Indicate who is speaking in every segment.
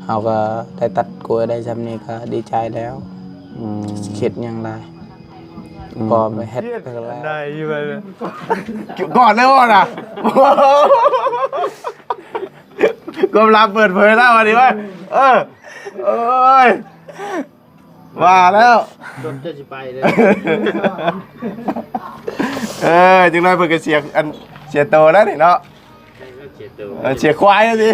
Speaker 1: เขาก็ได้ตัดกล้วยได้จำนี้ก็ดีใจแล้วเข็ดยังไรพอไปเฮ็ดไปแล้ว
Speaker 2: ได้ยี่ไปก่อนเลยว่ะนะความลับเปิดเผยแล้ววันนี้ว่าเอ้ยว่าแล้ว
Speaker 3: จนจะไปเลย
Speaker 2: จึงได้เปิดกระเสียอันเสียโตแล้วนี่เนาะเสียควายแล้วสิ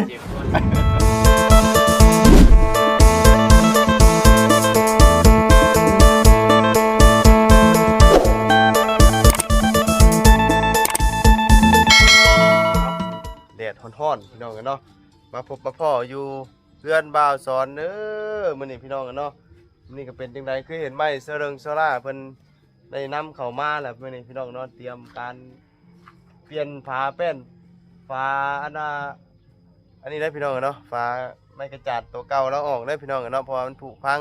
Speaker 2: แดดฮ้อนๆพี่น้องกันเนาะมาพบมาพ่ออยู่เพื่อนบ่าวสอนมื้อนี้พี่น้องกันเนาะนี่ก็เป็นจังไดคือเห็นไหมเสริงเสราเพิ่นได้นำเข้ามาแล้วมื้อนี้พี่น้องเนาะเตรียมการเปลี่ยนฝาแป้นฝาอันนี้ได้พี่น้องกันเนาะฝาไม้กระจาดตัวเก่าแล้วออกได้พี่น้องกันเนาะเพราะมันผุพัง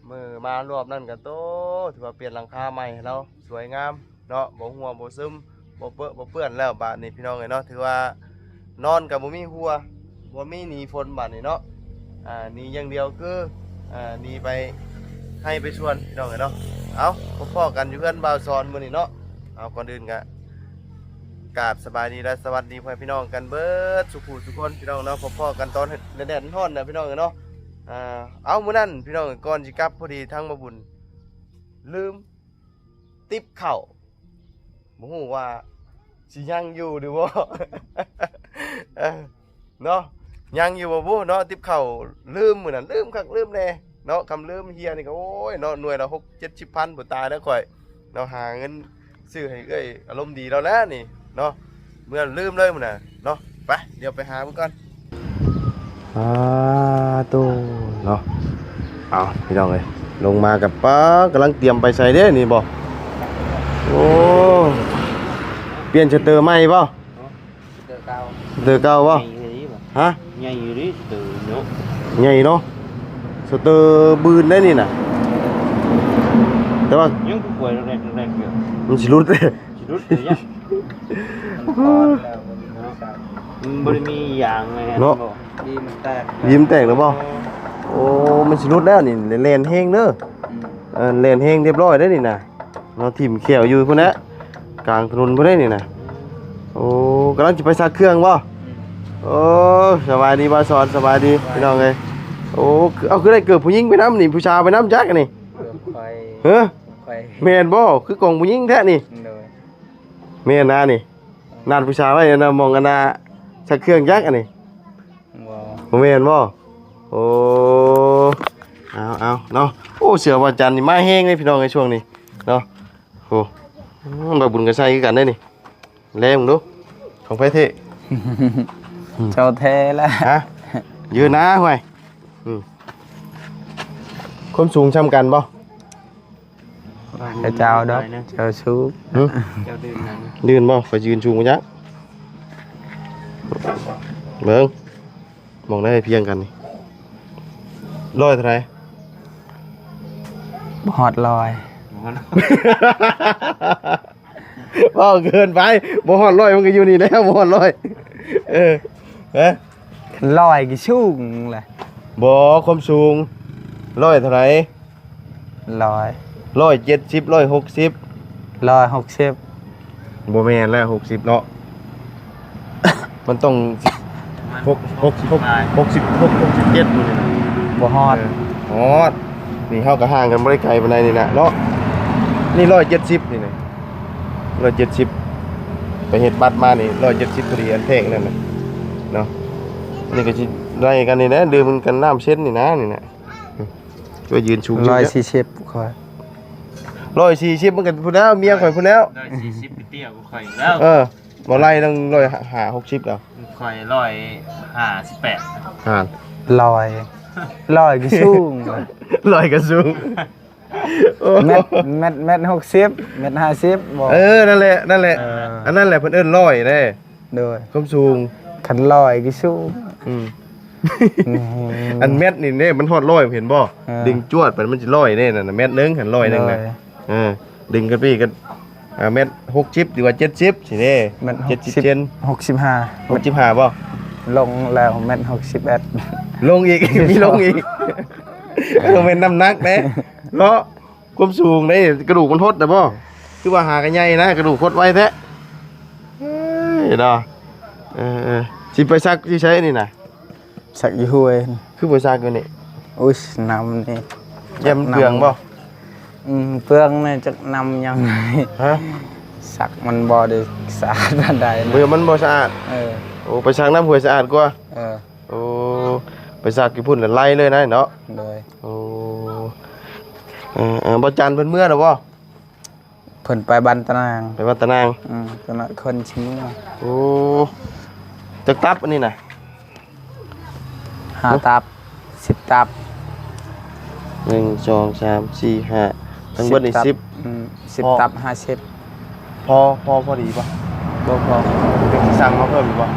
Speaker 2: มือมารอบนั่นก็โตถือว่าเปลี่ยนหลังคาใหม่ให้เราสวยงามเนาะบ่หัวบ่ซึมบ่เปื้อนแล้วบาดนี้พี่น้องเนาะถือว่านอนกับบ่มีหัวบ่มีหนีฝนบาดนี้เนาะหนีอย่างเดียวคือหนีไปให้ไปชวนพี่น้องเนาะเอาพ่อกันอยู่เพื่อนบ่าวสอนมื้อนี้เนาะเอาก่อนอื่นก็กราบสบายดีและสวัสดีพ่อพี่น้องกันเบิดสุขุทุกคนพี่น้องเนาะพ่อกันตอนแดดร้อนนะพี่น้องเนาะเอามื้อนั้นพี่น้องก่อนสิกลับพอดีทั้งมาบุญลืมติ๊บเข้าบ่ฮู้ว่าสิยังอยู่หรือบ่ เนาะยังอยู่บ่บู้เนาะติ๊บเข้าลืมมื้อนั้นลืมคักลืมแน่เนาะคำลืมเฮียนี่ก็โอ้ยเนาะหน่วยละ6-70,000บ่ตายแล้วข่อยเนาะหาเงินซื้อให้เอ้ยอารมณ์ดีแล้วแล้วนี่เนาะเมื่อลืมเลยมื้อน่ะเนาะไปเดี๋ยวไปหาเพิ่นก่อนตู้เนาะเอาพี่น้องเอ้ยลงมากับป้ากำลังเตรียมไปใส่เด้นี่บ่โอ้เปลี่ยนชัตเตอร์ใหม่บ่ชัตเตอร์เก่าบ่ฮะใหญ่อยู่ดิชัตเตอร์เนาะใหญ่เนาะชัตเตอร์บืนได้นี่น่ะแต่ว่ายังป่วยแรงๆอยู่มันสิรุดเด้ยังบ่ได้มีอย่างไงเนาะยิ้มแตกแล้วบ่โอ้มันสิรุดแล้วนี่เล่นแฮงเด้อเล่นแฮงเรียบร้อยได้นี่น่ะเนาะทิ่มเขียวอยู่พุ่นน่ะกลางถนนพุ่นได้นี่น่ะโอ้กำลังสิไปซักเครื่องบ่โอ้สบายดีบ่าวสอนสบายดีพี่น้องเอ้ยโอ้เอาคือได้เกิดผู้หญิงไปนำนี่ผู้ชายไปนำจักอันนี่เฮ้อแม่นบ่คือกองผู้หญิงแท้นี่แม่นนะนี่นัดผู้ชายไว้นะมองกันนะชักเครื่องยักษ์อันนี้บ่แม่นบ่โอ้เอาเนาะโอ้เสือว่าจันนี่มาแห้งเลยพี่น้องในช่วงนี้เนาะโอ้บ่บุญกันใส่คือกันได้นี่แลมึงดูของไผเท
Speaker 1: เจ้าเทแล้ว
Speaker 2: ฮะยืนนะห่วยความสูงช้ำกันบ่
Speaker 1: เจ้าดอกเจ้าชู
Speaker 3: เจ้า
Speaker 2: ดื่นบ่ไปยืนชูงยักเบิ่งมองได้เพียงกันนี่ร้อยเท่าไหร่
Speaker 1: บ่ฮอดลอย
Speaker 2: บ่เกินไปบ่ฮอดร้อยมันก็อยู่นี่แล้วบ่ฮอดร้อยฮะ
Speaker 1: ลอยกี่ชูงแหละ
Speaker 2: บ่ความสูงร้อยเท่าไหร่170 160 บ่แม่นแล้ว60เนาะมันต้อง67อยู่นี่
Speaker 1: บ่ฮอด
Speaker 2: นี่เฮาก็ห่างกันบ่ได้ไกลปานใดนี่นะเนาะนี่170นี่นะ170ไปเฮ็ดบัตรมานี่170พอดีอันแพงนั่นน่ะเนาะนี่ก็สิได้กันนี่นะดื่มกันน้ำเช็ดนี่นะนี่นะช่วยยืนชู
Speaker 1: 140ค่อย
Speaker 2: 140มันก็พูดแล้วเมียข่อยพูดแล้ว
Speaker 3: 140เตี้ยกูข่อยแล้ว
Speaker 2: บ่ไล่ต้อง160แล้ว
Speaker 3: ข่อย158
Speaker 1: ลอยกี่สูง
Speaker 2: ก็สูง
Speaker 1: เม็ด60เม็ด50บ่
Speaker 2: นั่นแหละอันนั้นแหละเพิ่นเอิ้น100เด้
Speaker 1: โดย
Speaker 2: ความสูง
Speaker 1: คันลอยกี่สูง
Speaker 2: อันเม็ดนี่เด้มันฮอด100เห็นบ่ดึงจวดไปมันสิ100เด้นั่นน่ะเม็ดนึงหัน100นึงน่ะดึงกันพี่กันเม็ด60ดีกว่า70สิเด้70เซน65บ่
Speaker 1: ลงแล้ว1.61
Speaker 2: ลงอีก มีลงอีกต้องเป็นน้ำหนักแน่เนาะความสูงนี่กระดูกมันหดแต่บ่คือว่าหากันใหญ่นะกระดูกหดไว้แท้เฮ้ยเนาะสิไปซักที่ใช้นี่น่ะ
Speaker 1: สักอยู่ห้วย
Speaker 2: คือบ่ซักอยู่นี่
Speaker 1: อุ้ยนำนี่
Speaker 2: แย่มเปลืองบ่
Speaker 1: เปลืองนี่จักนำยังไง
Speaker 2: ฮะ
Speaker 1: สักมันบ่ได้สะอาดปานใดนะ
Speaker 2: เบื่อมันบ่สะอาด โอ้ไปซักน้ำห้วยสะอาดกว่า โอ้ไปซักกี่พุ่นแล้วไล่เลยนะเนาะ
Speaker 1: เลย
Speaker 2: โอ้บ่จันเพิ่นเมื่อแล้วบ่
Speaker 1: เพิ่นไปบ้านตะนาง
Speaker 2: ไปวัดตะนาง
Speaker 1: ก็น่ะคนชิมอ
Speaker 2: โอ้จักตับอันนี้น่ะ
Speaker 1: 5 ตับ 10 ตับ
Speaker 2: 1 2 3 4 5ทั้งเบิดนี่
Speaker 1: ตับ
Speaker 2: 10
Speaker 1: 10 ตับ 50
Speaker 2: พอดีป่ะ
Speaker 1: บ่พอ
Speaker 2: เป็นสั่งมาเพิ่มอีกป่ะ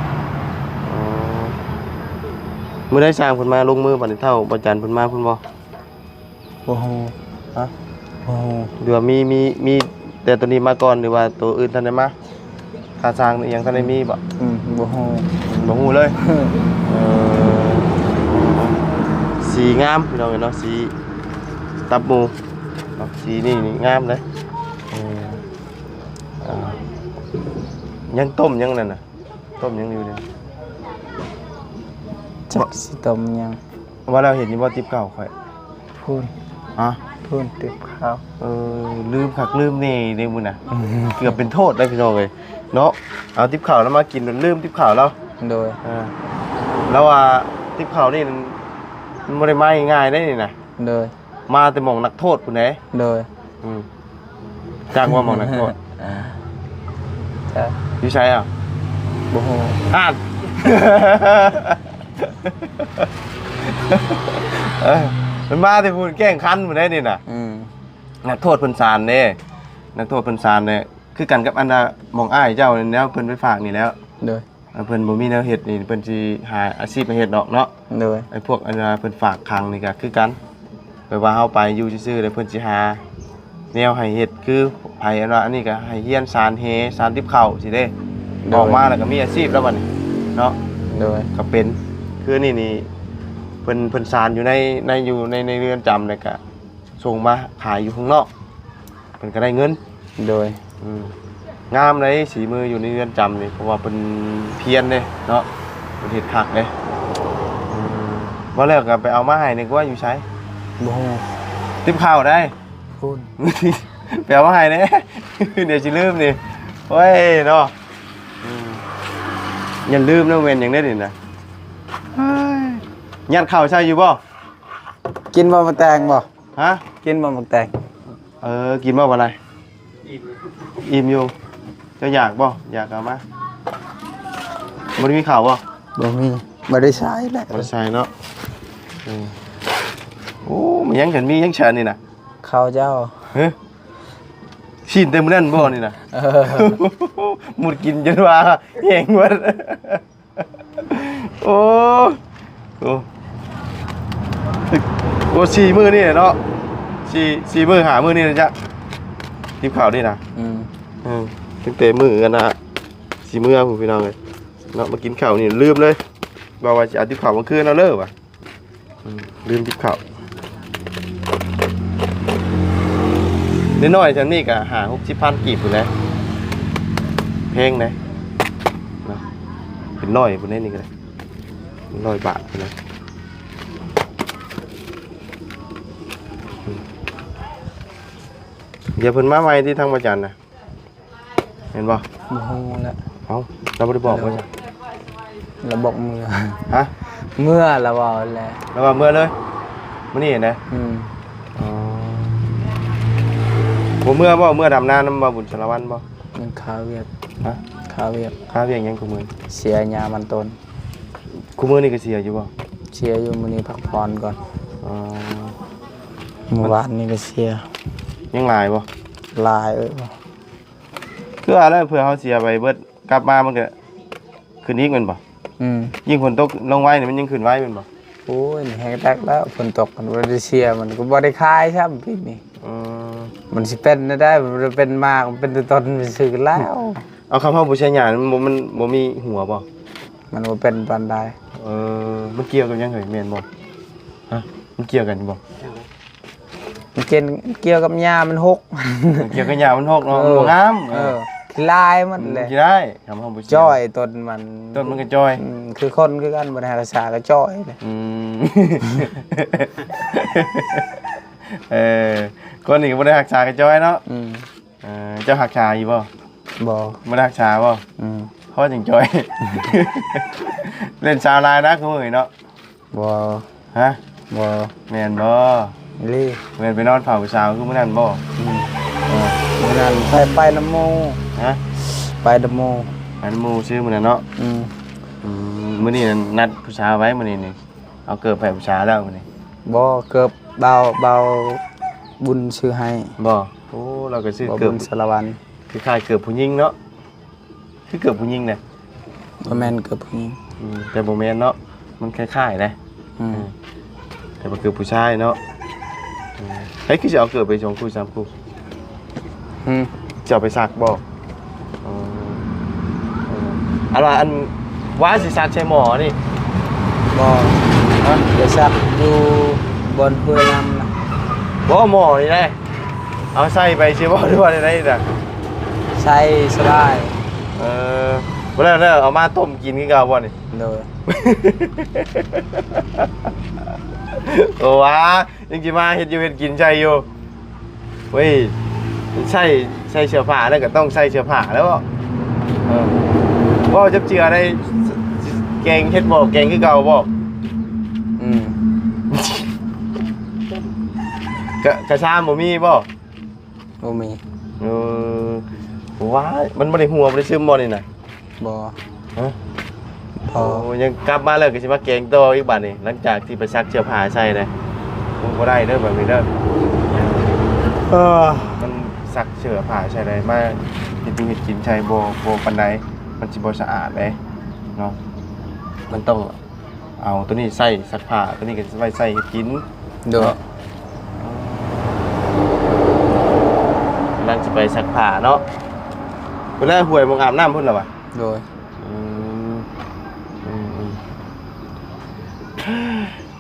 Speaker 2: มื้อได้สร้างเพิ่นมาลงมือบัดนี้เท่าบ่จันเพิ่นมาเพิ่นบ่
Speaker 1: บ่ฮู้
Speaker 2: ฮะ
Speaker 1: บ่ฮู้
Speaker 2: หรือว่ามีแต่ตัวนี้มาก่อนหรือว่าตัวอื่นทันได้มาค่าสร้างนี่ยังทันได้มีบ่
Speaker 1: บ่ฮู้
Speaker 2: บ่ฮู้เลยสีงามพี่น้องเนาะสีตับหมูเนาะสีนี่งามเลยยังต้มยังนั่นน่ะต้มยังอยู่เนี่ย
Speaker 1: จักสิต้มยัง
Speaker 2: ว่าเราเห็นนี่ว่าติ๊บเก่าข่อย
Speaker 1: พูน
Speaker 2: ฮะ
Speaker 1: พูนติบข้าว
Speaker 2: ลืมคักลืมนี่เด้มึงน่ะเกือบเป็นโทษได้พี่น้องเลยเนาะเอาติ๊บข่าวแล้วมากินจนลืมติ๊บข่าวแล้ว
Speaker 1: โดย
Speaker 2: แล้วว่าติ๊บข่าวนี่มันบ่ได้มาง่ายๆได้นี่น่ะ
Speaker 1: โดย
Speaker 2: มาแต่หม่องนักโทษพุ่นเด้
Speaker 1: โดย
Speaker 2: จ้างว่าหม่องนักโทษ
Speaker 1: จะ
Speaker 2: อยู่ใช่อ่ะ
Speaker 1: บ่ฮู้
Speaker 2: อ่านมันมาแต่พูดแกล้งคันพุ่นได้นี่น่ะ นักโทษเพิ่นศาลเด้นักโทษเพิ่นศาลเนี่ยคือกันกับอันน่ะหม่องอ้ายเจ้านี่แล้วเพิ่นไปฝากนี่แล้ว
Speaker 1: โดย
Speaker 2: เพิ่นบ่มีแนวเฮ็ดนี่เพิ่นสิหาอาชีพมาเฮ็ดดอกเนาะ
Speaker 1: โดย
Speaker 2: ไอ้พวกอันน่ะเพิ่นฝากคลังนี่ก็คือกันแบบว่าเฮาไปอยู่ซื่อๆแล้วเพิ่นสิหาแนวให้เฮ็ดคือไผอันว่าอันนี้ก็ให้เฮียนสารเฮสารทิพเข้าสิเด้ออกมาแล้วก็มีอาชีพแล้วบัดนี้เนาะ
Speaker 1: โดย
Speaker 2: ก็เป็นคือนี่เพิ่นสารอยู่ในเรือนจำแล้วก็ส่งมาขายอยู่ข้างนอกเพิ่นก็ได้เงิน
Speaker 1: โดย
Speaker 2: งามเลยสีมืออยู่ในเรือนจำนี่เพราะว่าเป็นเพียนเลยเนาะเป็นเห็ดผักเลยว่าแล้วก็ไปเอามาให้นึกว่าอยู่ใช้
Speaker 1: บ่ฮู้
Speaker 2: ติ๊บข้าวได้
Speaker 1: พูน
Speaker 2: ไปเอามาให้เนี่ย เดี๋ยวจะลืมนี่โอ้ยเนาะอย่าลืมนะเวนอย่างนี้ดินะยัดข้าวใช่อยู่บ่
Speaker 1: กินบ่มาแตงบ่
Speaker 2: ฮะ
Speaker 1: กินบ่มาแตง
Speaker 2: กินบ่อะไรอิ่มอยู่จะอยากบ่อยากเอามาบ่ได้มีข่าวบ่
Speaker 1: บ่มีบ่ได้ใช้แหละ
Speaker 2: บ่ได้ใช่เนาะโอ้มันยังฉันมียังเชิญนี่นะ
Speaker 1: ข้าวเจ้า
Speaker 2: เฮ้ยชินเต็มเล่นบ่นี่นะ หมดกินจนว่าแห้งหมดโอ้โอ้สี่มื้อนี่เนาะสี่มื้อหามื้อนี่นะจ๊ะทิพข่าวนี่นะตั้งแต่มื้อกันนะสี่มื้อผมพี่น้องเลยเนาะมากินข้าวนี่ลืมเลยบอกว่าจะเอาทิพข่าวมาคืนเอาเลิกว่ะลืมทิพข่าวน้อยๆฉันนี่ก็หา60,000กีบอยู่แล้วเพลงนะเป็นร้อยบนนี้นี่ก็ได้100 บาทไปเลยเดี๋ยวเพิ่นมาใหม่ที่ทางประจันนะเห็นบ่
Speaker 1: บ่ฮู้แล้ว
Speaker 2: เอ้าเราบ่ได้บอกว่าจ้ะ
Speaker 1: ระบบมือ
Speaker 2: ฮะ
Speaker 1: เมื่อละบ่แหละ
Speaker 2: แล้วว่าเมื่อเลยมื้อนี้เห็นนะบ่เมื่อดำนานำบ่บุญสารวัตรบ่
Speaker 1: มันข้าวเวียก
Speaker 2: ฮะ
Speaker 1: ข้าวเวียก
Speaker 2: ค่าเวียงยังกูมื้อ
Speaker 1: เสียยามันต้น
Speaker 2: กูมื้อนี่ก็เสียอยู่บ่
Speaker 1: เสียอยู่มื้อนี้พักผ่อนก่อน
Speaker 2: อ๋อ
Speaker 1: เมื่อวานนี้ก็เสีย
Speaker 2: ยังหลายบ่
Speaker 1: ลายบ่
Speaker 2: คืออะไรเพื่อเฮาเสียไปเบิดกลับมามันก็ขึ้นอีกแม่นบ่ยิ่งฝนตกลงไว้นี่มันยิ่งขึ้นไว้แม่นบ่
Speaker 1: โอ้ยนี่แฮงแตกแล้วฝนตกมันบ่ได้เสียมันก็บ่ได้คายซ้ํพี่นี่มันสิเป็นได้มันเป็นมากมันเป็นต้นมันซื้อแล้ว
Speaker 2: เอาคำเฮาบ่ใช้หญ้ามันบ่มีหัวบ่
Speaker 1: มันบ่เป็นปานใด
Speaker 2: มันเกี่ยวกับยังไงแม่นบ่ฮะมันเกี่ยวกันบ่
Speaker 1: มันเกี่ยวกับหญ้ามันหก
Speaker 2: เกี่ยวกับหญ้ามันหกเนาะมันบ่งาม
Speaker 1: ขี้ลายมันเลย
Speaker 2: สิได้ทำเฮาบ่
Speaker 1: จ้อยต้นมัน
Speaker 2: ต้นมันก็จ้อย
Speaker 1: คือคนคือกันบ่ได้รักษาก็จ้อยเลย
Speaker 2: คนนี้ก็บ่ได้รักษาก็จ้อยเนาะ เจ้ารักษาอยู่บ่
Speaker 1: บ่
Speaker 2: บ่ได้รักษาบ่เพราะจังจ้อย เล่นชาวลายนะคือเนาะ
Speaker 1: บ่
Speaker 2: ฮะ
Speaker 1: บ่
Speaker 2: แม่นบ่
Speaker 1: ลี่
Speaker 2: แม่นไปนอนเฝ้าผู้สาวคือมื้อนั้นบ่
Speaker 1: มื้อนั้นไปน้ำโม
Speaker 2: ฮะ
Speaker 1: ไปน้ำโม
Speaker 2: อันหมู่ชื่อมื้อนั้นเนาะมื้อนี้นัดผู้สาวไว้มื้อนี้นี่เอาเกิดไปผู้สาวแล้วมื้อนี้
Speaker 1: บ่เกือบเบาบุญชื่อให้
Speaker 2: บ่โอ้เราก็ชื่อ
Speaker 1: บ่
Speaker 2: เกิ
Speaker 1: บุ
Speaker 2: ด
Speaker 1: ญสารวัน
Speaker 2: คือคล้ายเกิดผู้หญิงเนาะคือเกิดผู้หญิงเนี่ย
Speaker 1: บ่แม่นเกือบผู้หญิง
Speaker 2: แต่บ่แม่นเนาะมันคล้ายๆนะแต่บ่คือผู้ชายเนาะเฮ้ยคือจะเอาเกิดไป2คู่3คู่จะเอาไปซักบ่อะไรอันว่าสิซักใช้หมอนี่
Speaker 1: บ่เดี๋ยวซักอยู่บนห้วยน้ำนะ
Speaker 2: บ่หมอนี่ได้เอาใส่ไปสิบ่หรือว่าได้น่ะ
Speaker 1: ใช้สบาย
Speaker 2: บ่แล้วเอามาต้มกินคือเก่าบ่นี่
Speaker 1: โดย
Speaker 2: โอ้ว้ายังสิมาเฮ็ดอยู่เฮ็ดกินใช่อยู่เว้ยใส่เสื้อผ้าแล้วก็ต้องใส่เสื้อผ้าแล้วบ่จับเจือได้แกงเฮ็ดบ่แกงคือเก่าบ่กระชามบ่มีบ่
Speaker 1: บ่มี
Speaker 2: ว้ามันบ่ได้หัวบ่ได้ซึมบ่นี่น่ะ
Speaker 1: บ่พ
Speaker 2: โอ้
Speaker 1: อ
Speaker 2: ยังกลับมาแล้วก็สิมาแกงต่ออีกบัดนี่หลังจากที่ไปซักเสื้อผ้าใส่เลยบ่ได้เด้อแบบนี้เด้อมันซักเสื้อผ้าใส่ได้มาเฮ็ดกินใช้บ่ปานใดมันสิบ่สะอาดเด้เนาะมันต้องเอาตัวนี้ใส่ซักผ้าตัวนี้ก็สิไว้ใส่เฮ็ดกิน
Speaker 1: โดย
Speaker 2: นั่งสิไปซักผ้าเนาะเวลาห่วยมองอาบน้ำพุ่นล่ะวะ
Speaker 1: โดย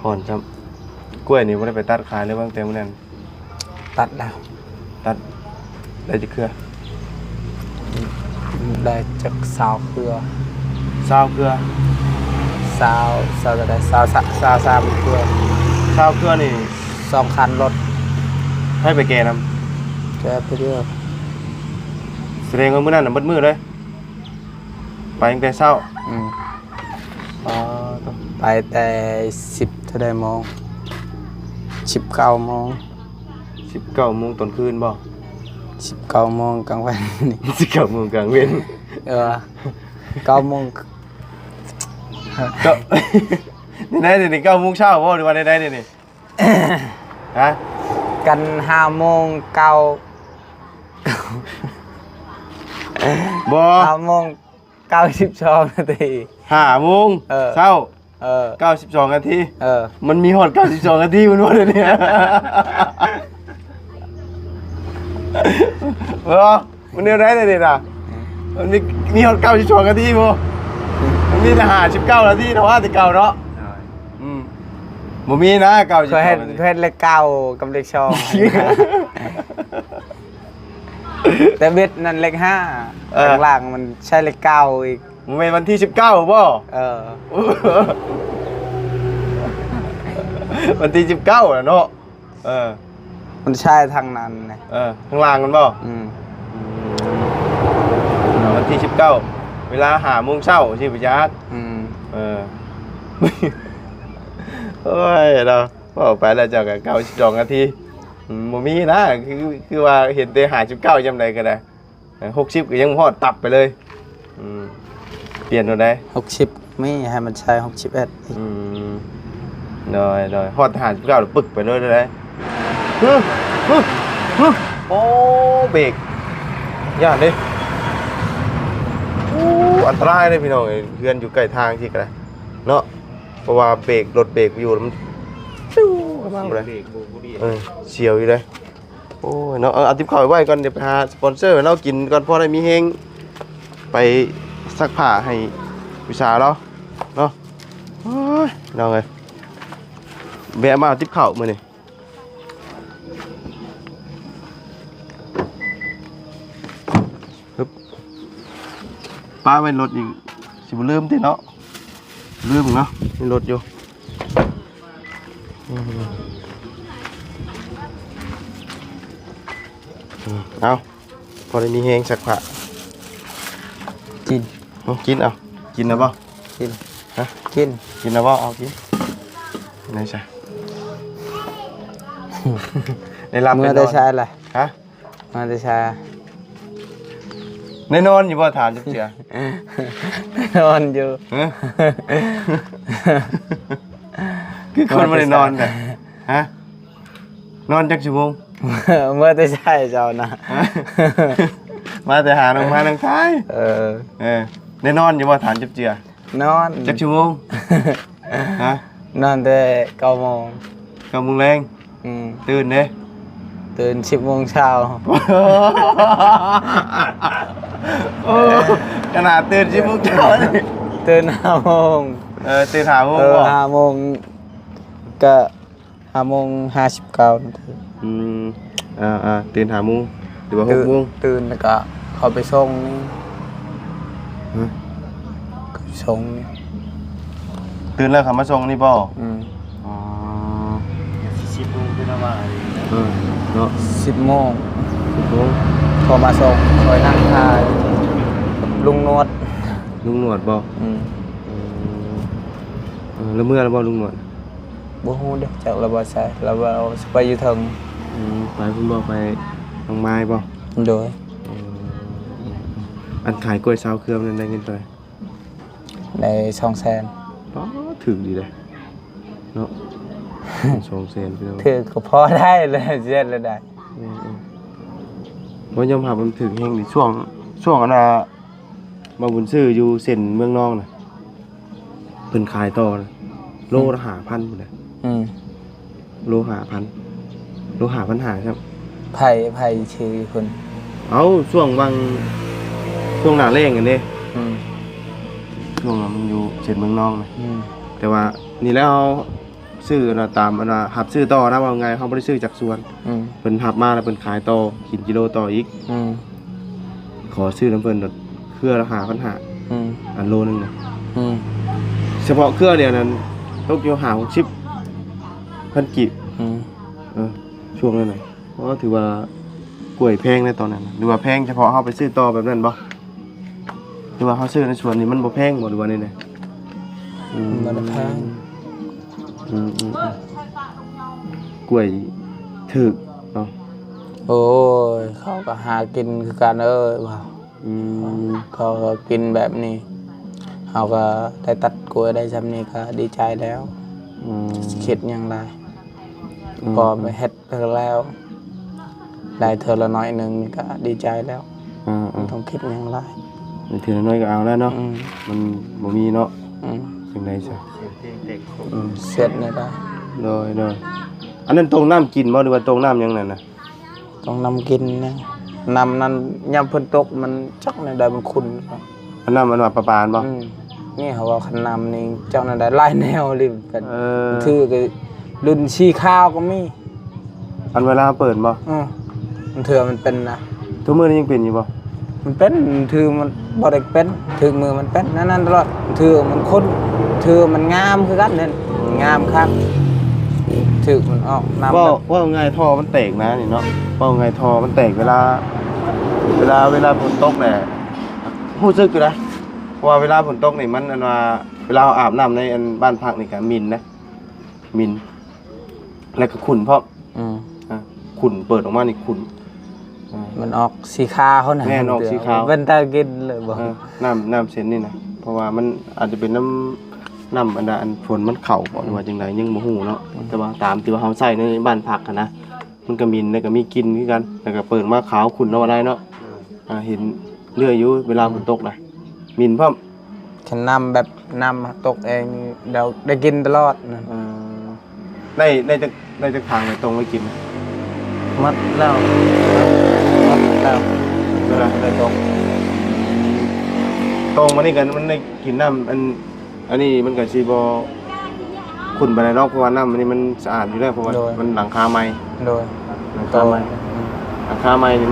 Speaker 2: หอนครับกล้วยนี่บ่ได้ไปตัดขายเลยบางแต่มื้อนั้น
Speaker 1: ตัดแล้ว
Speaker 2: ตัดได้จักเครือ
Speaker 1: ได้จากสาวเครือ
Speaker 2: 20เครือ
Speaker 1: สาวจะได้สาว3เครือ
Speaker 2: 20เครือนี่
Speaker 1: 2คันรถ
Speaker 2: ให้ไปแก่นํ
Speaker 1: แกไปเรื่อย
Speaker 2: แสดงว่ามื้อนั้นน่ะเบิดมื้อเลยไปตั้งแต่เช้าต้อง
Speaker 1: ไปแต่10เท่าใดโมง19โมง
Speaker 2: 19 โมงตอนคืนบ่
Speaker 1: 19โมงกลางวันนี่
Speaker 2: 19 โมงกลางเว้น
Speaker 1: 9โมง
Speaker 2: ก็ นี่ๆ9 โมงเช้าบ่หรือว่าได้ๆนี่ฮะ
Speaker 1: กัน5โมง9
Speaker 2: บ่
Speaker 1: 5โมง92นาที
Speaker 2: 5 โมงเช้า92 นาที มันมีฮอด92 นาทีมันว่าเดี๋ยวนี้มันเนี่ยได้เลยน่ะมันมีฮอด92 นาทีบ่มันมีแต่59 นาทีเนาะว่าแต่เก่าเนาะบ่มีนะ92
Speaker 1: เคยเห็นเลขเก้ากับเลขช่องแต่เบ็ดนั่นเลขห้าข้างล่างมันใช่เลขเก้าอีก
Speaker 2: มันเป็นวันที่19บ่วันที่19น่ะเนาะ
Speaker 1: มันใช่ทางนั้นนะ
Speaker 2: ข้างล่างมันบ่วันที่19เวลา5 โมงเช้าสิพี่จักโอ้ยเราพอไปแล้วเจ้าก็92 นาทีบ่มีนะคือว่าเห็นแต่59จำได้ก็ได้60ก็ยังฮอดตับไปเลยเปลี่ยนตัวใด
Speaker 1: 60ไม่ให้มันใช่61อีก
Speaker 2: ได้ฮอด59แล้วปึกไปเลยได้โอ้เบรกย่านดิอันตรายเลยพี่น้องเพื่อนอยู่ใกล้ทางที่ก็ได้เนาะเพราะว่าเบรกรถเบรกอยู่แล้วมันฟิวเข้ามาเลยเฉียวอยู่เลยโอ้ยเนาะเอาติ๊บข่าวไว้ก่อนเดี๋ยวไปหาสปอนเซอร์เรากินก่อนพอได้มีเฮงไปซักผ้าให้ผู้สาวเรา โอ้ยน้องเอ้ยแวะมาเอาติ๊บข้าวมื้อนี้ป้าไว้รถอีกสิบ่ลืมติเนาะลืมเนาะมีรถอยู่เอาพอได้มีแฮงสักผ้า
Speaker 1: กิน
Speaker 2: กินเอากินนะบ่
Speaker 1: กิน
Speaker 2: ฮะ
Speaker 1: กิน
Speaker 2: กินนะบ่เอากินไหนใช่ ได้รับ
Speaker 1: เมื่
Speaker 2: เป็
Speaker 1: อน ได้
Speaker 2: นอน
Speaker 1: ใช้อะไร
Speaker 2: ฮะ
Speaker 1: เมื่อได้ใช้
Speaker 2: ในนอนอยู่บ่ถามจักเจือน
Speaker 1: อนอยู่
Speaker 2: ฮะคือคนบ่ได้นอนแต่ฮะนอนจักชั่วโมง
Speaker 1: เมื่อได้ใช้เจ้านะ
Speaker 2: มาแต่หาน้องมาน้องท้ายได้นอนอยู่บ่ถามจักเจือน
Speaker 1: อน
Speaker 2: จักชั่วโมงฮะ
Speaker 1: นอนแต่9 โมง
Speaker 2: 9 โมงแรง ตื่นเด้
Speaker 1: ตื่น10 โมงเช้า
Speaker 2: โอ้ขนาดตื่น10 โมงเช้านี่
Speaker 1: ตื่น5 โมง
Speaker 2: ตื่น5 โมงบ่
Speaker 1: 5 โมงก็5 โมง 59 นาที
Speaker 2: ตื่น5 โมงหรือว่า6 โมง
Speaker 1: ตื่นแล้วก็เขาไปส่งนี่
Speaker 2: ฮะ
Speaker 1: เขาไปส่งนี่
Speaker 2: ตื่นแล้วเขามาส่งนี่บ่ อ๋อ
Speaker 3: สิบโมงเป็นอะไร
Speaker 2: เนาะ
Speaker 1: 10 โมง
Speaker 2: 10 โมง
Speaker 1: เขามาส่งคอยนั่งทายลุงนวด
Speaker 2: ลุงหนวดบ่แล้วเมื่อแล้วบ่ลุงหนวด
Speaker 1: บ่ฮู้เด้อจักระบ่ใช่ระบ่เอาไปอยู่เทิง
Speaker 2: ไปเพิ่นบ่ไปน้องไม้บ่
Speaker 1: โดย
Speaker 2: อันขายกล้วยซาวเครื่องนั่นได้เงินเท่าไหร่
Speaker 1: ใน200,000
Speaker 2: อ๋อถึงดีเลยเนาะ 200,000พี่น้อง
Speaker 1: ถือก็พอได้เลยเจ็ดเลยได้
Speaker 2: บ่ยอมรับมันถึงแฮงดิช่วงอันน่ะมาบุญซื้ออยู่เส้นเมืองนอกน่ะเพิ่นขายต่อนะโลละ5,000พุ่นน่ะ โล5,000โล5,500ครับ
Speaker 1: ไผชื่อคุณ
Speaker 2: เอาช่วงหน้าแล้งกันเด้
Speaker 1: อืม
Speaker 2: ช่วงนั้นมันอยู่เส้นเมืองนอกน่ะ
Speaker 1: อืม
Speaker 2: แต่ว่านี่แล้วเอาซื้อน่ะตามอันน่ะหับซื้อต่อนะว่าไงเฮาบ่ได้ซื้อจากสวน
Speaker 1: อืม
Speaker 2: เพิ่นหับมาแล้วเพิ่นขายต่อกินกิโลต่ออีก
Speaker 1: อืม
Speaker 2: ขอซื้อน้ำเพิ่นดอกเครือละ5,500
Speaker 1: อืม
Speaker 2: อันโลนึงน่ะ
Speaker 1: อืม
Speaker 2: เฉพาะเครือเดียวนั้นตกอยู่60,000กีบ
Speaker 1: อืม
Speaker 2: ช่วงนั้นน่ะเพราะว่าถือว่ากล้วยแพงในตอนนั้นน่ะหรือว่าแพงเฉพาะเฮาไปซื้อต่อแบบนั้นบ่หรือว่าเฮาซื้อในสวนนี่มันบ่แพงบ่หรือว่านี่น่ะ
Speaker 1: มันแพง
Speaker 2: กล้วยถึกเนาะ
Speaker 1: โอ้ยเขาก็หากินคือกันว่าเขาก็กินแบบนี้เขาก็ได้ตัดกล้วยได้ซำนี้ก็ดีใจแล้วคิดหยังไรพอไปเฮ็ดไปแล้วได้เธอละน้อยหนึงนี่ก็ดีใจแล้วต้องคิดหยังไร
Speaker 2: เทื่อน้อยก็เอาแล้วเนาะมันบ่มีเนาะจังได๋ซะ
Speaker 1: เสร็จนี่ได้
Speaker 2: โดยอันนั้นตรงน้ำกินบ่หรือว่าตรงน้ำหยังนั่นน่ะ
Speaker 1: ต้องนำกินนะนำนั้นยามเพิ่นตกมันจักในใดมันขุ่น
Speaker 2: อันน้ำมันว่าประปานบ่
Speaker 1: นี่เขาว่าคันนำนี่เจ้าในใดหลายแนวเลยเป็น
Speaker 2: เออ
Speaker 1: ถือก็รุ่นชีข้าวก็มี
Speaker 2: อันเวลาเปิดบ่
Speaker 1: มันถือมันเป็นนะ
Speaker 2: ทุกมื้อนี้ยังเป็นอยู่บ่
Speaker 1: มันเป็นถือมันบ่ได้เป็นถือมือมันเป็นนั่นตลอดถือมันข้นถือมันงามคือกันนั่นงามครับถือมันออกน้ำ
Speaker 2: ว่าไงท่อมันแตกนะนี่เนาะว่าไงท่อมันแตกเวลาฝนตกแหละรู้สึกอยู่นะเพราะว่าเวลาฝนตกนี่มันอันว่าเวลาอาบน้ำในอันบ้านพักนี่ก็มินนะมินแล้วก็ขุ่นเพราะขุ่นเปิดออกมานี่ขุ่น
Speaker 1: มันออกสีขาวเขาน่ะ
Speaker 2: แน่นออกสีขาว
Speaker 1: เป็นตากินเลยบ่
Speaker 2: น้ำเส้นนี่นะเพราะว่ามันอาจจะเป็นน้ำอันฝนมันเข่าบ่หรือว่าจังไดยังบ่ฮู้เนาะแต่ว่าตามที่ว่าเฮาใช้ในบ้านพักนะมันก็มินแล้วก็มีกลิ่นคือกันแล้วก็เปิดมาขาวขุ่นเอาได้เนาะเห็นเลื่อยอยู่เวลาฝนตกนะมินพร้อม
Speaker 1: ฉันนำแบบนำตกเองเดี๋ยวได้กินตลอดนั่น
Speaker 2: ได้จะทางไปตรงไว้กิน
Speaker 1: มัดแล้วได้ตก
Speaker 2: ตรงมานี่กันมันได้กินน้ำอันนี้มันก็สิบ่ ขุ่นไปในนอกเพราะว่าน้ำมันนี่มันสะอาดอยู่แล้วเพราะว่ามันหลังคาไม้
Speaker 1: โดย
Speaker 2: หลังคาไม้หลังคาไม้นี่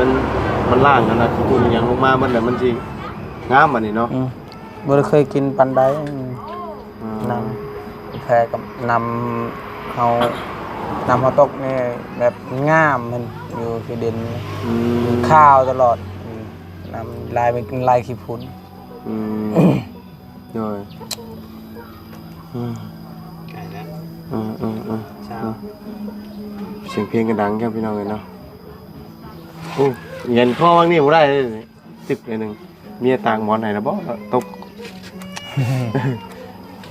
Speaker 2: มันล่างกันนะคุณยังลงมามันแต่มันสิงามอันนี้เนาะ
Speaker 1: บ่ได้เคยกินปันใดนำแพรกับนำเฮานำตกนี่แบบงามมันอยู่ที่ดินข้าวตลอดนำลายเป็นลายขี้พุ่น
Speaker 2: โดย
Speaker 3: ไก่แล้ว
Speaker 2: เช้าเสียงเพลงกันดังครับพี่น้องเลยเนาะโอ้เย็นข้อบ้างนี่บ่ได้เลยติดเลยหนึ่งเมียต่างหมอนไหนนะบ่ตก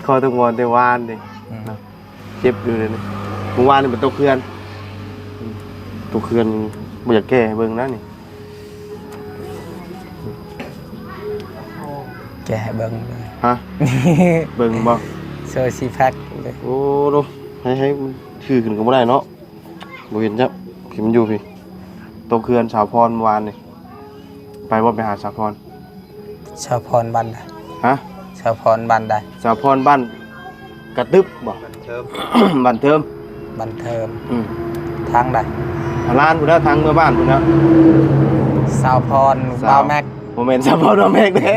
Speaker 2: คอตกหมอนแต่วานดิเนาะเจ็บอยู่เลยนะเมื่อวานนี่มันตกเพื่อนตกเพื่อนบ่อยากแก้เบิ่งนะนี่
Speaker 1: แกะเบิ่งเลย
Speaker 2: ฮะ เบิ่งบ่
Speaker 1: โซซีแพ็คเลย
Speaker 2: โอ้ดูให้มันชื่อขึ้นก็บ่ได้เนาะบ่เห็นจับที่มันอยู่พี่ตกเพื่อนสาวพรเมื่อวานนี่ไปบ่ไปหาสาวพร
Speaker 1: ชาวพรบันได้
Speaker 2: ฮะ
Speaker 1: ชาวพรบันได้
Speaker 2: สาวพรบ้านกระตึบบ่
Speaker 3: เทิม
Speaker 2: บ้านเทิม
Speaker 1: บันเทิม
Speaker 2: อืม
Speaker 1: ทางได้
Speaker 2: ร้านพุ่นแล้วทางเมื่อบ้านพุ่นแล้ว
Speaker 1: ชาวพรบาวแม็ก
Speaker 2: บ่แม่นสาวพรบ่แม่นเด้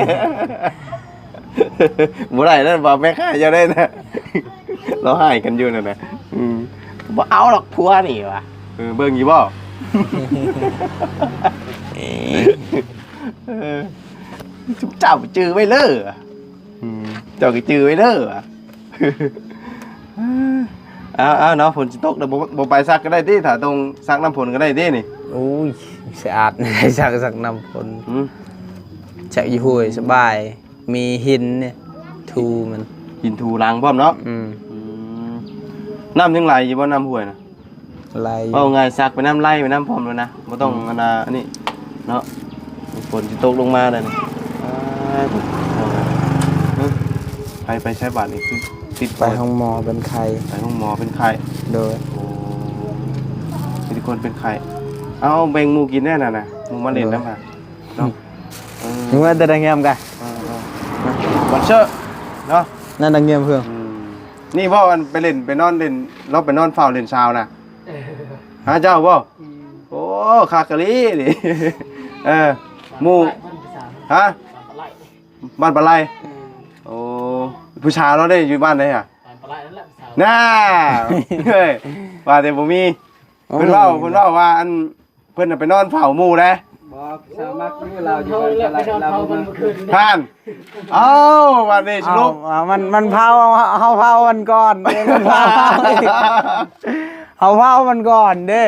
Speaker 2: บ่ได้นั่นบ่แม่นค่าเจ้าได้นะเราให้กันอยู่นั่นน่ะบ่เอาหรอกผัวนี่ว่ะเบิ่งอยู่บ่จุ๊บเจ้าจื้อไว้เด้อเจ้าก็จื้อไว้เด้อเอาเนาะฝนสิตกเดี๋ยวบ่ไปซักก็ได้ติถ้าตรงซักน้ำฝนก็ได้ตินี่
Speaker 1: อุ้ยสะอาดได้สักน้ำฝนจากยี่ห้วยสบาย มีหินเนี่ยทูมัน
Speaker 2: กินถูล้างพร้อมเนาะน้ำยังไหลอยู่บ่น้ำห้วยน่ะ
Speaker 1: ลาย
Speaker 2: เอาไงซักไปน้ำไหลไปน้ำพร้อมแล้วนะบ่ต้องอันนี้เนาะฝนสิตกลงมาได้นี่ไปใช้บาทนี่คือติด
Speaker 1: ไปห้องหมอเป็นใคร
Speaker 2: ไปห้องหมอเป็นไข้
Speaker 1: โดย
Speaker 2: โอ้ทุกคนเป็นไข้เอาแบ่งหมูกินแน่น่ะนะหมูมาเล่นน้ำค่ะเนาะ
Speaker 1: นึกว่าจะได้เงียบกัน
Speaker 2: วันเชอร์เนาะ
Speaker 1: นั่นดังเงียบเพื่อน
Speaker 2: นี่บ่มันไปเล่นไปนอนเล่นเราไปนอนเฝ้าเล่นเช้านะหาเจ้าบ่โอ้คากะลีดิหมูฮะบ้านปลาไหลโอ้ผู้ชายเราได้อยู่บ้านไหนอ่ะน่าเฮ้ยว่าแต่บ่มีเพิ่นเว้าว่าอันเพิ่นน่ะไปนอนเฝ้าหมู่นะ
Speaker 4: บอกสามัคนี่เราอยู่กันอะไรเรามันคืน
Speaker 2: ท่านเอ้าวันนี้สรุป
Speaker 1: มันเผาเฮาเผามันก่อนเด้มันเผาเฮาเผามันก่อนเด้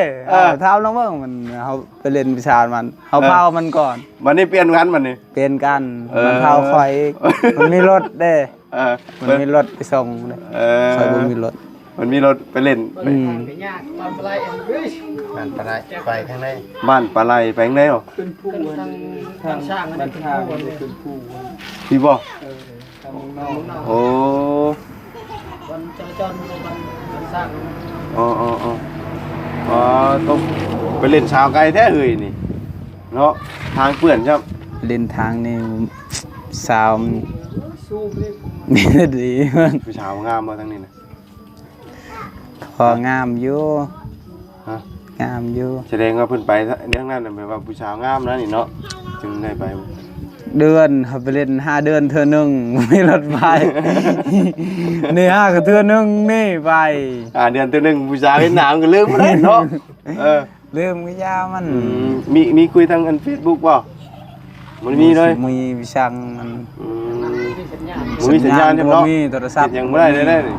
Speaker 1: เท้าน้องเบิ่งมันเฮาไปเล่นวิชามันเฮาเผามันก่อน
Speaker 2: วันนี้เปลี่ยนกันวันนี้
Speaker 1: เปลี่ยนกันมันเผาคอยมันมีรถเด้มันมีรถไปส่งเด้คอยบ่มีรถ
Speaker 2: มันมีรถไปเล่น
Speaker 4: ยากตอนอะไรเฮ้ย
Speaker 3: มันปลาไปข้างใน
Speaker 2: บ้านปลาไหลไปข้างในเหรอ
Speaker 4: ขึ้นผู้ทางช่างมันทางขึ้นผู้
Speaker 2: พี่บ่
Speaker 4: ทางนอก
Speaker 2: โอ้
Speaker 4: วันจราจรมันสร้าง
Speaker 2: อ๋อต้องไปเล่นชาวไกลแท้เฮ้ยนี่เนาะทางเปื่อนครับ
Speaker 1: เล่นทางนี่สาว
Speaker 4: สู้เลย
Speaker 1: มีแต่ดีมัน
Speaker 2: ผู้ชาวงามมาทั้งนี้นะ
Speaker 1: พองามอยู่
Speaker 2: ฮะ
Speaker 1: งามอยู่
Speaker 2: แสดงว่าเพิ่นไปเรื่องนั้นน่ะแปลว่าผู้ชาวงามนะนี่เนาะจึงได้ไป
Speaker 1: เดือนเขาไปเล่น5 เดือนเทื่อนึงไม่รถไปนี่5ก็เทื่อนึงนี่ไป
Speaker 2: เดือนตัวหนึงผู้ชาวเห็นหน้ามันก็ลืมบ่ได้เนาะ
Speaker 1: ลืมก็ยามัน
Speaker 2: มีคุยทางอัน Facebook บ่มันมีเลย
Speaker 1: มีวิชังมัน
Speaker 2: มีสัญญาณใช่เนาะ
Speaker 1: มีโทรศัพท์
Speaker 2: ยังบ่ได้เลยนี่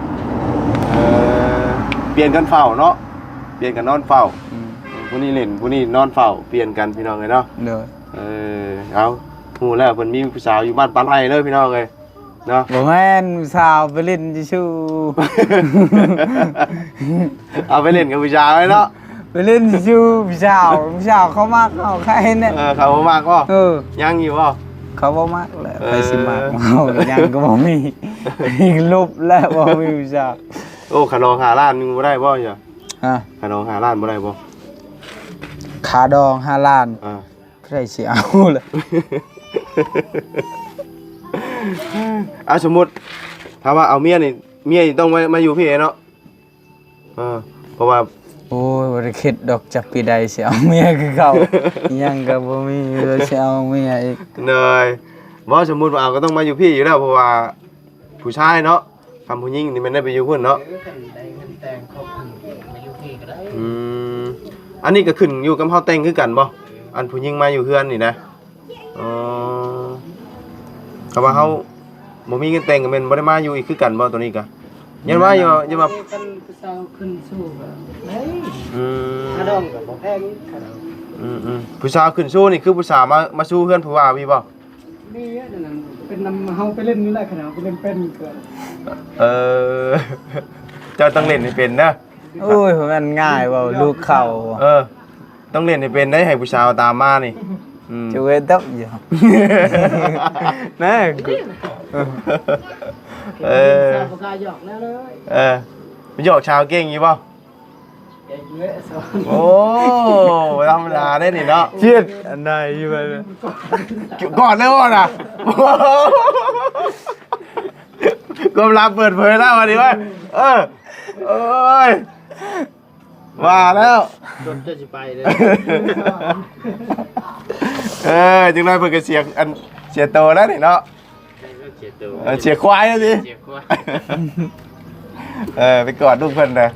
Speaker 2: เปลี่ยนกันเฝ้าเนาะเปลี่ยนกันนอนเฝ้าผู้นี้เล่นผู้นี้นอนเฝ้าเปลี่ยนกันพี่น้องเลยเนาะ
Speaker 1: เด้อ
Speaker 2: เอาฮู้แล้วเพิ่นมีผู้สาวอยู่บ้านปานไร่เลยพี่น้องเอ้ยเนาะ
Speaker 1: บ่แม่นสาวไปเล่นชื่อ
Speaker 2: เอาไปเล่นกับผู้สาวไว้เนาะ
Speaker 1: ไปเล่นชื่อพี่สาวเขามากเขาใครเนี่ย
Speaker 2: เขาบ่มากบ่ ยังอยู่บ่
Speaker 1: เขาบ่มากแหละไปสิมากเขายังก็บ่มีลบแล้วบ่มีพี่สาว
Speaker 2: โอ้ขนมหาร้านนึงบ่ได้บ่จ้ะ
Speaker 1: ฮะ
Speaker 2: ขนมหาร้านบ่ได้บ่
Speaker 1: ขาดอง5 ล้าน
Speaker 2: อ่า
Speaker 1: ใครสิเอาล่ะ
Speaker 2: เอาสมมุติถ้าว่าเอาเมียนี่ต้องมาอยู่พี่เนาะ เพราะว่า
Speaker 1: โอ้ยบ่ได้คิดดอกจักปีใดสิเอาเมียคือเก่า ยังก็บ่มีเลยสิเอาเมียอีก
Speaker 2: เนยบ่สมมุติว่าเอาก็ต้องมาอยู่พี่อยู่แล้วเพราะว่าผู้ชายเนาะคำผู้หญิงนี่มันได้ไปอยู่พุ่นเนาะ
Speaker 4: กันได้เงินแต่งครบมาอยู่ที่ก็ได้
Speaker 2: อันนี้ก็ขึ้นอยู่กับเฮาแต่งคือกันบ่อันผู้หญิงมาอยู่เฮือนนี่นะอ๋อก็ว่าเฮาบ่มีเงินแต่งก็แม่นบ่ได้มาอยู่อีกคือกันบ่ตัวนี้ก็ยันว่าอย่ามา
Speaker 4: กันผู้สาวขึ้นสู้ก็ได้
Speaker 2: อืม
Speaker 4: ค่าดองก็บ่แพงค่าดอง
Speaker 2: ผู้สาวขึ้นสู้นี่คือผู้สาวมาสู้เฮือนผู้ว่าพี่บ่
Speaker 4: นี่อันนั้นเป็นนำเฮาไปเล่นนี่แหละขนาดไปเล่นเป็นเกิน
Speaker 2: เออ เจ้าต้องเล่นให้เป็นนะ
Speaker 1: โอ้ยมันง่ายเว้าลูกเข้า
Speaker 2: ต้องเล่นให้เป็นได้ให้ผู้สาวตามมานี่อืม
Speaker 1: จะเว้ดอกอยู่ นะกู
Speaker 4: สาวบ่กล้าหยอกแล้วเลย
Speaker 2: มันหยอกชาวเก่งอยู่บ่
Speaker 4: เก่งเลยสอน
Speaker 2: โอ้ธรรมดาได้นี่เนาะ
Speaker 1: เชียดอันใดอยู่ไปเลย
Speaker 2: ก่อนเลยว่ะนะความลับเปิดเผยแล้ววันนี้ว่าโอ้ยว่าแล้ว
Speaker 3: รถจะสิไปเลย
Speaker 2: จึงได้เปิดกระเสียงอันเสียโตแล้วนี่เนาะ
Speaker 3: เจ็ดตัว
Speaker 2: เสียควายแล้วสิ
Speaker 3: เจ็บกว่า
Speaker 2: ไปกอดลูกเพิ่นนะ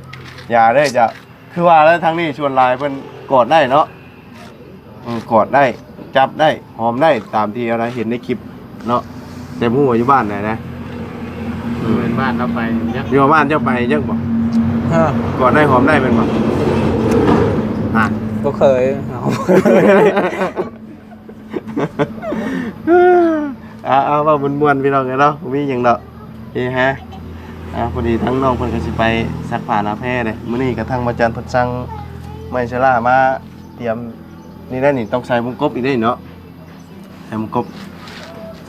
Speaker 2: อย่าได้จะคือว่าแล้วทั้งนี้ชวนลายเพิ่นกอดได้เนาะกอดได้จับได้หอมได้ตามที่เราเห็นในคลิปเนาะแต่ผู้อยู่บ้านไหนนะ
Speaker 3: เป็นบ้านเราไปเนี่ย
Speaker 2: อยู่บ้านเจ้าไปยังบ่
Speaker 1: ฮะ
Speaker 2: กอดได้หอมได้เป็นบ่อ่ะ
Speaker 1: บ่เคยเอา
Speaker 2: เอาว่าม่วนๆพี่น้องกันเนาะมีหยังดอกเฮ้ฮะพอดีทั้งน้องเพิ่นก็สิไปซักผ้าหน้าแพร่เด้มื้อนี้ก็ทั้งอาจารย์เพิ่นสั่งไม้ชะลามาเตรียมนี่ได้นี่ต้องใส่วงกบอีกได้เนาะใส่วงกบ2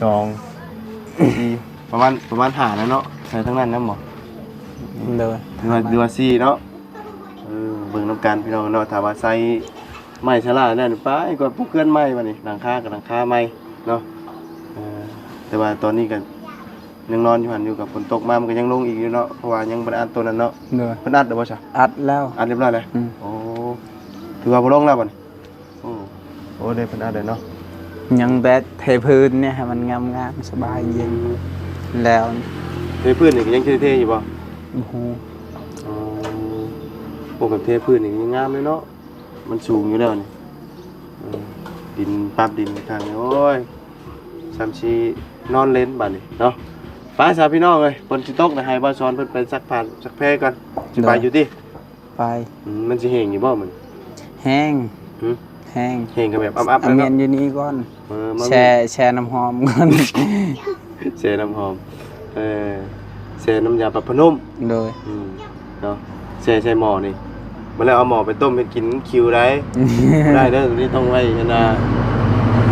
Speaker 2: 4ประมาณ5แล้วเนาะใส่ทั้งนั้นนะหมอ
Speaker 1: เด้อ
Speaker 2: ดูว่า4เนาะเบิ่งนํกันพี่น้องเนาะถ้าว่าใส่ไม้ชะลานั่นไปก่อนพวกเกินไม้บัดนี้หลังคากับหลังคาไม้เนาะแต่ว่าตอนนี้ก็ยังนอนอยู่หันอยู่กับฝนตกมามันก็ยังลงอีกอยู่เนาะเพราะว่ายังบ่ได้อัดตัวนั้นเนาะ
Speaker 1: เด้อ
Speaker 2: เพิ่นอัดได้บ่ซะ
Speaker 1: อัดแล้ว
Speaker 2: อัดเรียบร้อยแล้ว
Speaker 1: อืม
Speaker 2: โอ้ถือว่าบ่ลงแล้วบัดนี้โอ้ได้เพิ่นอัดได้เนาะ
Speaker 1: ยังแต่เทพื้นเนี่ยให้มันงามๆสบายเย็นแล้ว
Speaker 2: เทพื้นนี่ก็ยังเท่ๆอยู่บ่
Speaker 1: โอ้โห
Speaker 2: อ๋อโอ้กับเทพื้นนี่ยังงามเลยเนาะมันสูงอยู่แล้วนี่ดินปรับดินทางนี้โอ้ยซ้ำชีนอนเล่นบัดนี้เนาะไปซะพี่น้องเอ้ยฝนสิตกนะให้บ่าวสอนเพิ่นไปซักผ้าซักแพรก่อนสิไปอยู่ติ
Speaker 1: ไป
Speaker 2: มันสิแห้งอยู่บ่มัน
Speaker 1: แห้ง
Speaker 2: หึ
Speaker 1: แห้ง
Speaker 2: แห้งก็แบบอับๆ
Speaker 1: เอา
Speaker 2: แล้ว
Speaker 1: เมีย
Speaker 2: เนาะ
Speaker 1: นอยู่นี่ก่อน
Speaker 2: มา
Speaker 1: แช่น้ำหอมก่อน
Speaker 2: แช่น้ำหอมแช่น้ำยาปรับผ้านุ่ม
Speaker 1: โดย
Speaker 2: เนาะแช่ใส่หม้อนี่มาแล้วเอาหม้อไปต้มไปกินคิวได้ ได้เด้อตัวนี้ต้องไว้นะ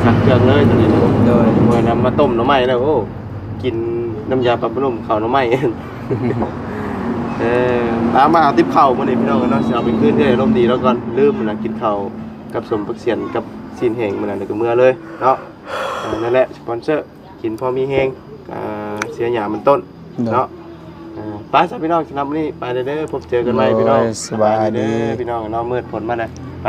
Speaker 2: สักเครื่องเลยตัวนี้นะ
Speaker 1: โดย
Speaker 2: เมื่อนำมาต้มหน่อไม้แล้วโอ้กินน้ำยาปรับผ้านุ่มข้าวหน่อไม้ ตามมาเอาติ๊บเข่ามานี่พี่น้องกันเนาะสิเอาไปขึ้นที่ร่มดีแล้วก่อนลืมมันนะกินข้าวกับสมปักเสียนกับซีนแห้งมันน่ะเดี๋ยวก็เมื่อเลยเนาะนั่นแหละสปอนเซอร์กินพอมีแห้งเสียหยามันต้นเนาะไปจ้ะพี่น้องสำหรับวันนี้ไปเด้อพบเจอกันใหม่พี่น้อง
Speaker 1: สบายดี
Speaker 2: พี่น้องเนาะมืดฝนมาเลยไป